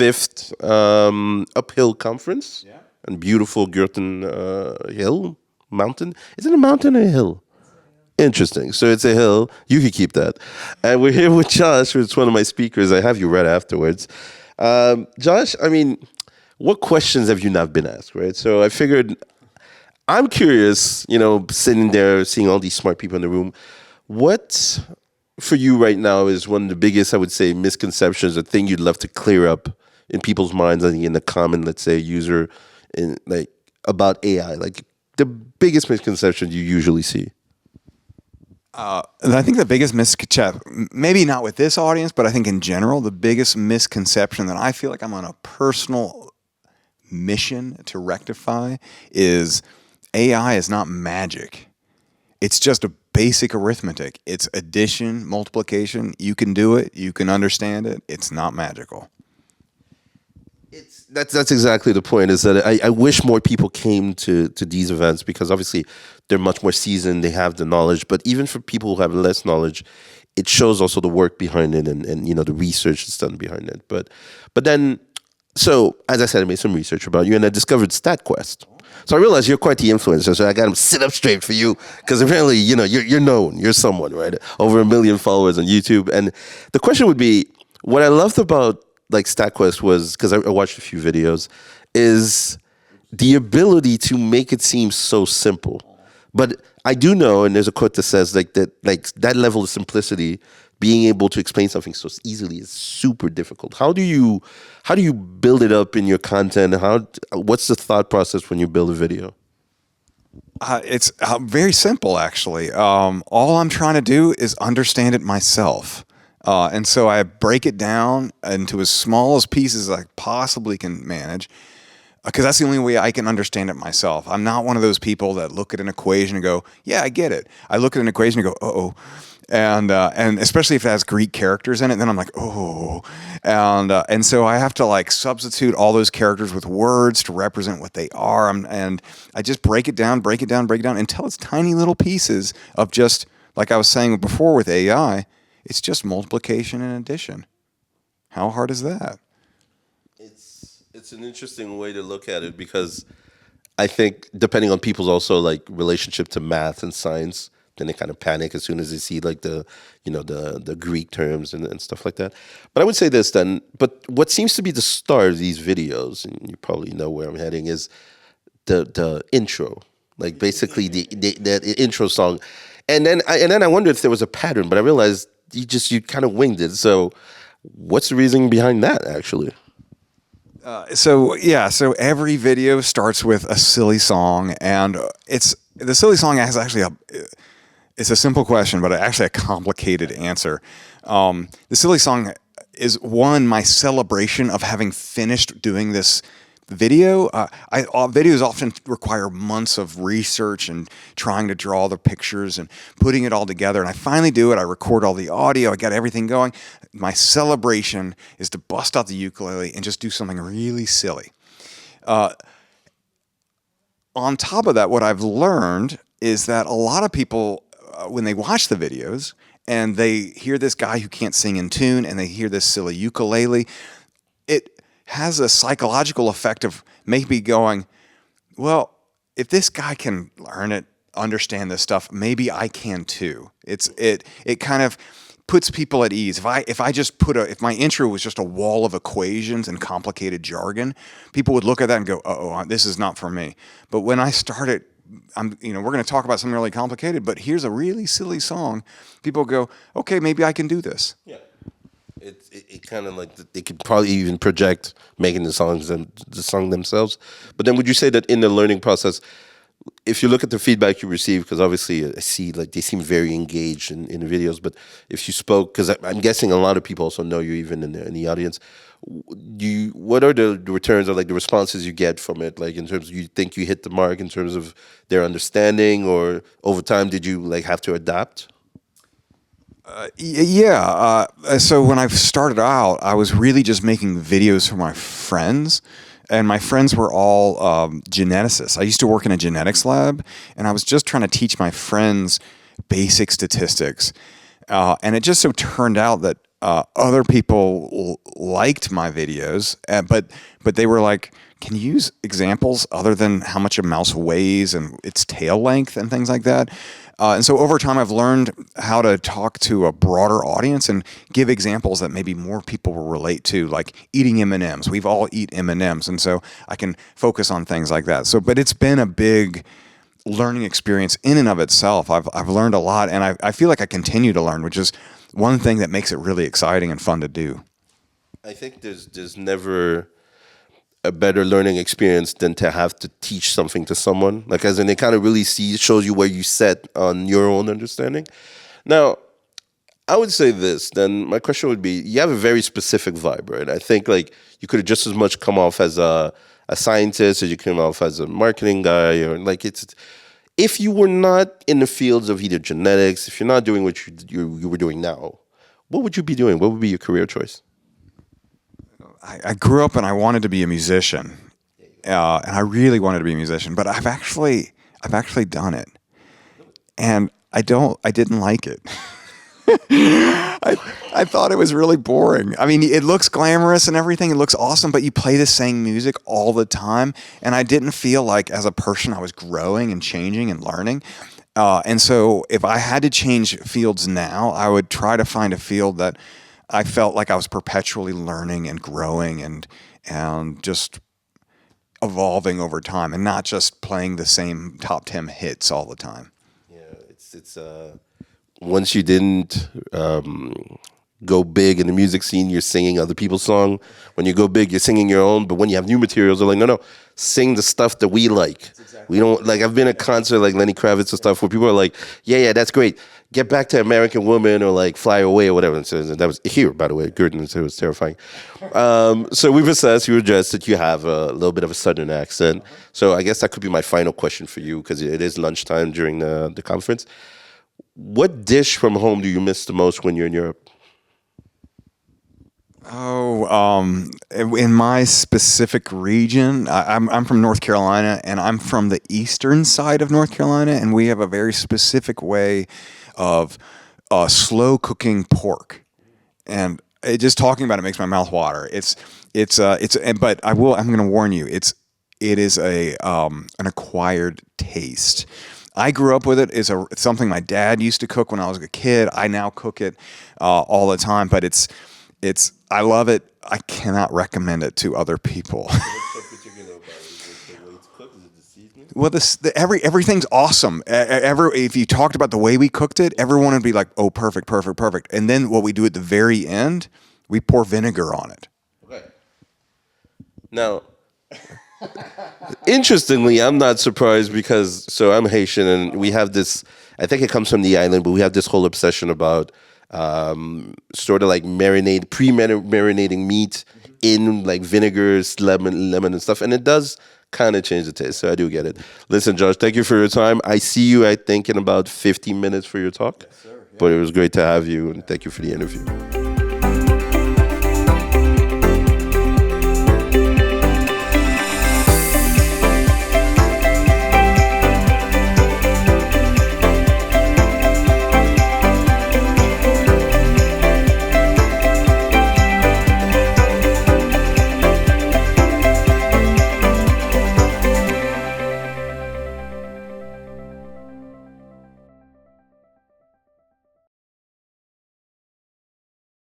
fifth uphill conference. Yeah. And beautiful Gürten Hill mountain. Is it a mountain or a hill? Interesting. So it's a hill. You could keep that. And we're here with Josh, who's one of my speakers. I have you right afterwards. Josh, I mean, what questions have you not been asked, right? So I figured, I'm curious, you know, sitting there, seeing all these smart people in the room, what for you right now is one of the biggest, I would say, misconceptions, a thing you'd love to clear up in people's minds, I think in the common, let's say, user, in like about AI, like the biggest misconception you usually see? I think the biggest misconception, maybe not with this audience, but I think in general, the biggest misconception that I feel like I'm on a personal mission to rectify is AI is not magic. It's just a basic arithmetic. It's addition, multiplication. You can do it. You can understand it. It's not magical. That's exactly the point, is that I wish more people came to these events, because obviously they're much more seasoned, they have the knowledge, but even for people who have less knowledge, it shows also the work behind it and you know, the research that's done behind it. But then, so as I said, I made some research about you and I discovered StatQuest. So I realized you're quite the influencer, so I got to sit up straight for you, because apparently, you know, you're known, you're someone, right? Over 1 million followers on YouTube. And the question would be, what I loved about like StatQuest was, because I watched a few videos, is the ability to make it seem so simple. But I do know, and there's a quote that says like that level of simplicity, being able to explain something so easily is super difficult. How do you build it up in your content? What's the thought process when you build a video? It's very simple, actually. All I'm trying to do is understand it myself. And so I break it down into as small as pieces as I possibly can manage, because that's the only way I can understand it myself. I'm not one of those people that look at an equation and go, yeah, I get it. I look at an equation and go, uh-oh. And especially if it has Greek characters in it, then I'm like, oh. And so I have to like substitute all those characters with words to represent what they are. And I just break it down until it's tiny little pieces of just, like I was saying before with AI, it's just multiplication and addition. How hard is that? It's an interesting way to look at it, because I think depending on people's also like relationship to math and science, then they kind of panic as soon as they see like the Greek terms and stuff like that. But I would say this then, but what seems to be the star of these videos, and you probably know where I'm heading, is the intro, like basically the intro song. And then I wonder if there was a pattern, but I realized you kind of winged it. So what's the reasoning behind that, actually? So every video starts with a silly song, and the silly song has actually it's a simple question, but actually a complicated answer. The silly song is my celebration of having finished doing this video. Videos often require months of research and trying to draw the pictures and putting it all together. And I finally do it. I record all the audio. I got everything going. My celebration is to bust out the ukulele and just do something really silly. On top of that, what I've learned is that a lot of people, when they watch the videos and they hear this guy who can't sing in tune and they hear this silly ukulele, it has a psychological effect of maybe going, well, if this guy can learn it, understand this stuff, maybe I can too. It kind of puts people at ease. If my intro was just a wall of equations and complicated jargon, people would look at that and go, uh-oh, this is not for me. But when I started, we're going to talk about something really complicated, but here's a really silly song, people go, okay, maybe I can do this. Yeah. It kind of like they could probably even project making the song themselves. But then would you say that in the learning process, if you look at the feedback you receive, because obviously I see like they seem very engaged in the videos, but if you spoke, because I'm guessing a lot of people also know you even in the audience, what are the returns or like the responses you get from it? Like in terms of, you think you hit the mark in terms of their understanding, or over time did you like have to adapt? So when I started out, I was really just making videos for my friends, and my friends were all geneticists. I used to work in a genetics lab, and I was just trying to teach my friends basic statistics. And it just so turned out that other people liked my videos, but they were like, "Can you use examples other than how much a mouse weighs and its tail length and things like that?" And so over time, I've learned how to talk to a broader audience and give examples that maybe more people will relate to, like eating M&Ms. We've all eat M&Ms, and so I can focus on things like that. So, but it's been a big learning experience in and of itself. I've learned a lot, and I feel like I continue to learn, which is one thing that makes it really exciting and fun to do. I think there's never a better learning experience than to have to teach something to someone. Like, as in, it kind of really shows you where you set on your own understanding. Now, I would say this. Then my question would be: you have a very specific vibe, right? I think like you could have just as much come off as a scientist as you came off as a marketing guy, or like it's. If you were not in the fields of either genetics, if you're not doing what you were doing now, what would you be doing? What would be your career choice? I grew up and I wanted to be a musician, and I really wanted to be a musician. But I've actually done it, and I didn't like it. I thought it was really boring. I mean, it looks glamorous and everything. It looks awesome, but you play the same music all the time, and I didn't feel like as a person I was growing and changing and learning. And so, if I had to change fields now, I would try to find a field that I felt like I was perpetually learning and growing and just evolving over time, and not just playing the same top 10 hits all the time. Yeah, it's once you didn't go big in the music scene, you're singing other people's song. When you go big, you're singing your own. But when you have new materials, they're like, no, sing the stuff that we like. We don't like. I've been at a concert like Lenny Kravitz and stuff where people are like, yeah, that's great. Get back to American Woman or like Fly Away or whatever. And so that was here, by the way. Gurdon said it was terrifying. So we've assessed, you addressed that you have a little bit of a Southern accent. So I guess that could be my final question for you, because it is lunchtime during the conference. What dish from home do you miss the most when you're in Europe? In my specific region, I'm from North Carolina, and I'm from the eastern side of North Carolina, and we have a very specific way of slow cooking pork, and just talking about it makes my mouth water. But I'm going to warn you, it is an acquired taste. I grew up with it. It's something my dad used to cook when I was a kid. I now cook it all the time, but I love it. I cannot recommend it to other people. What's so particular about it? Is it the way it's cooked? Is it the seasoning? Well, everything's awesome. If you talked about the way we cooked it, everyone would be like, "Oh, perfect, perfect, perfect." And then what we do at the very end, we pour vinegar on it. Okay. Now, interestingly, I'm not surprised because I'm Haitian and we have this. I think it comes from the island, but we have this whole obsession about sort of like pre-marinating meat in like vinegars, lemon and stuff, and it does kind of change the taste. So I do get it. Listen, Josh, thank you for your time. I see you, I think, in about 15 minutes for your talk. Yes, sir. Yeah. But it was great to have you, and thank you for the interview.